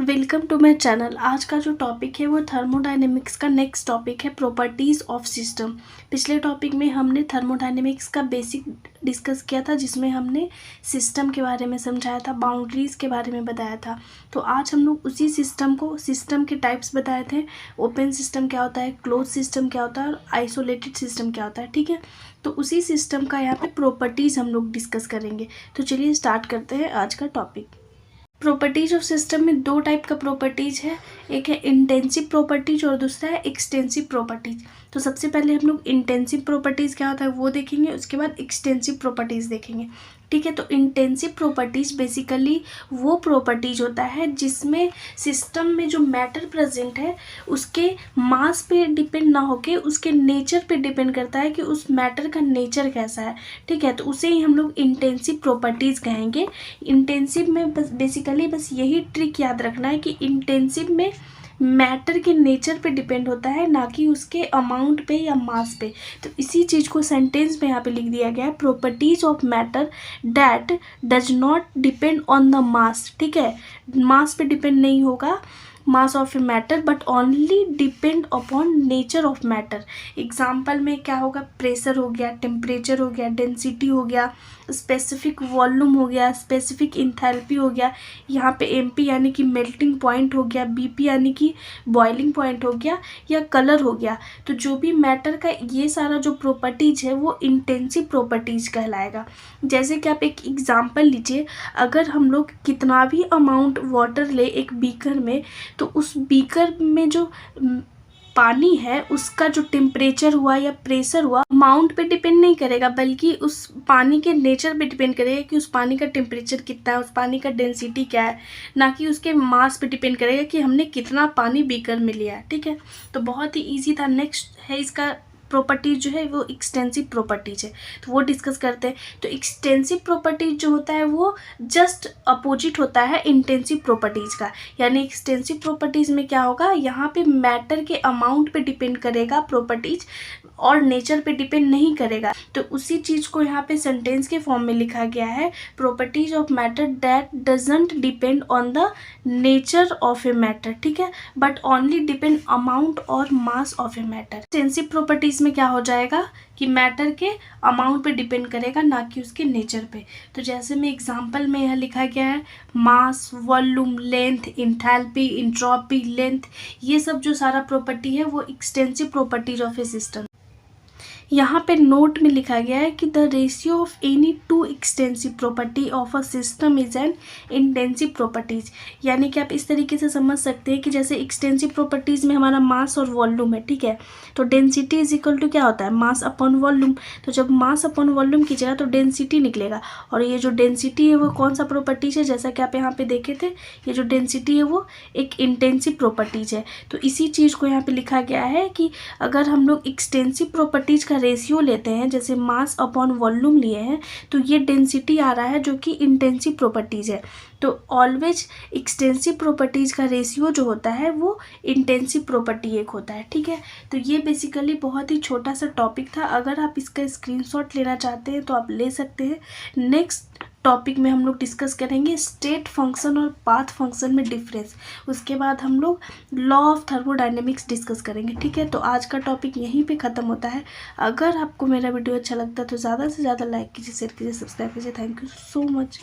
Welcome to my channel. आज का जो टॉपिक है वो थर्मोडायनेमिक्स का नेक्स्ट टॉपिक है, प्रॉपर्टीज़ ऑफ सिस्टम। पिछले टॉपिक में हमने थर्मोडायनेमिक्स का बेसिक डिस्कस किया था, जिसमें हमने सिस्टम के बारे में समझाया था, बाउंड्रीज़ के बारे में बताया था। तो आज हम लोग उसी सिस्टम के टाइप्स बताए थे। ओपन सिस्टम क्या होता है, क्लोज सिस्टम क्या होता है और आइसोलेटेड सिस्टम क्या होता है। ठीक है, तो उसी सिस्टम का यहाँ पे प्रॉपर्टीज़ हम लोग डिस्कस करेंगे। तो चलिए स्टार्ट करते हैं आज का टॉपिक। प्रॉपर्टीज ऑफ सिस्टम में दो टाइप का प्रॉपर्टीज है, एक है इंटेंसिव प्रॉपर्टीज और दूसरा है एक्सटेंसिव प्रॉपर्टीज। तो सबसे पहले हम लोग इंटेंसिव प्रॉपर्टीज क्या होता है वो देखेंगे, उसके बाद एक्सटेंसिव प्रॉपर्टीज देखेंगे। ठीक है, तो इंटेंसिव प्रॉपर्टीज बेसिकली वो प्रॉपर्टीज होता है जिसमें सिस्टम में जो मैटर प्रेजेंट है उसके मास पे डिपेंड ना होके उसके नेचर पे डिपेंड करता है कि उस मैटर का नेचर कैसा है। ठीक है, तो उसे ही हम लोग इंटेंसिव प्रॉपर्टीज कहेंगे। इंटेंसिव में बस यही ट्रिक याद रखना है कि इंटेंसिव में मैटर के नेचर पे डिपेंड होता है, ना कि उसके अमाउंट पे या मास पे। तो इसी चीज़ को सेंटेंस में यहाँ पे लिख दिया गया है, properties of matter that does not depend on the mass. ठीक है, मास पे डिपेंड नहीं होगा, mass of a matter, but only depend upon nature of matter. Example में क्या होगा, प्रेशर हो गया, टेम्परेचर हो गया, डेंसिटी हो गया, स्पेसिफिक वॉल्यूम हो गया, स्पेसिफिक इंथैल्पी हो गया, यहाँ पे एमपी यानी कि मेल्टिंग पॉइंट हो गया, बीपी यानी कि बॉइलिंग पॉइंट हो गया, या कलर हो गया। तो जो भी मैटर का ये सारा जो प्रॉपर्टीज है वो इंटेंसिव प्रॉपर्टीज कहलाएगा। जैसे कि आप एक एग्जाम्पल लीजिए, अगर हम लोग कितना भी अमाउंट वाटर ले एक बीकर में, तो उस बीकर में जो पानी है उसका जो टेम्परेचर हुआ या प्रेशर हुआ अमाउंट पे डिपेंड नहीं करेगा, बल्कि उस पानी के नेचर पे डिपेंड करेगा कि उस पानी का टेम्परेचर कितना है, उस पानी का डेंसिटी क्या है, ना कि उसके मास पे डिपेंड करेगा कि हमने कितना पानी बीकर में लिया है। ठीक है, तो बहुत ही ईजी था। नेक्स्ट है इसका प्रॉपर्टीज जो है वो एक्सटेंसिव प्रॉपर्टीज है, तो वो डिस्कस करते हैं। तो एक्सटेंसिव प्रॉपर्टीज जो होता है वो जस्ट अपोजिट होता है इंटेंसिव प्रॉपर्टीज का। यानी एक्सटेंसिव प्रॉपर्टीज में क्या होगा, यहाँ पे मैटर के अमाउंट पे डिपेंड करेगा प्रॉपर्टीज और नेचर पे डिपेंड नहीं करेगा। तो उसी चीज़ को यहाँ पे सेंटेंस के फॉर्म में लिखा गया है, properties of matter that doesn't depend on the nature of a matter. ठीक है, बट ओनली डिपेंड अमाउंट और mass of a matter. Extensive properties में क्या हो जाएगा कि मैटर के अमाउंट पे डिपेंड करेगा, ना कि उसके नेचर पे। तो जैसे में एग्जांपल में यह लिखा गया है, mass, volume, length, enthalpy, entropy, length, ये सब जो सारा प्रॉपर्टी है वो extensive properties of a system. यहाँ पे नोट में लिखा गया है कि the ratio of any two extensive property of a system is an intensive properties. यानी कि आप इस तरीके से समझ सकते हैं कि जैसे एक्सटेंसिव प्रॉपर्टीज में हमारा मास और वॉल्यूम है। ठीक है, तो डेंसिटी इज इक्वल टू क्या होता है, मास अपॉन वॉल्यूम। तो जब मास अपॉन वॉल्यूम कीजिएगा तो डेंसिटी निकलेगा, और ये जो डेंसिटी है वो कौन सा प्रॉपर्टीज है, जैसा कि आप यहाँ पे देखे थे, ये जो डेंसिटी है वो एक इंटेंसिव प्रॉपर्टीज है। तो इसी चीज़ को यहाँ पे लिखा गया है कि अगर हम लोग एक्सटेंसिव प्रॉपर्टीज का रेशियो लेते हैं, जैसे मास अपॉन वॉल्यूम लिए हैं, तो ये डेंसिटी आ रहा है जो कि इंटेंसिव प्रॉपर्टीज है। तो ऑलवेज एक्सटेंसिव प्रॉपर्टीज का रेशियो जो होता है वो इंटेंसिव प्रॉपर्टी एक होता है। ठीक है, तो ये बेसिकली बहुत ही छोटा सा टॉपिक था। अगर आप इसका स्क्रीनशॉट लेना चाहते हैं तो आप ले सकते हैं। नेक्स्ट टॉपिक में हम लोग डिस्कस करेंगे स्टेट फंक्शन और पाथ फंक्शन में डिफरेंस। उसके बाद हम लोग लॉ ऑफ थर्मोडायनेमिक्स डिस्कस करेंगे। ठीक है, तो आज का टॉपिक यहीं पे ख़त्म होता है। अगर आपको मेरा वीडियो अच्छा लगता है तो ज़्यादा से ज़्यादा लाइक कीजिए, शेयर कीजिए, सब्सक्राइब कीजिए। Thank you so much.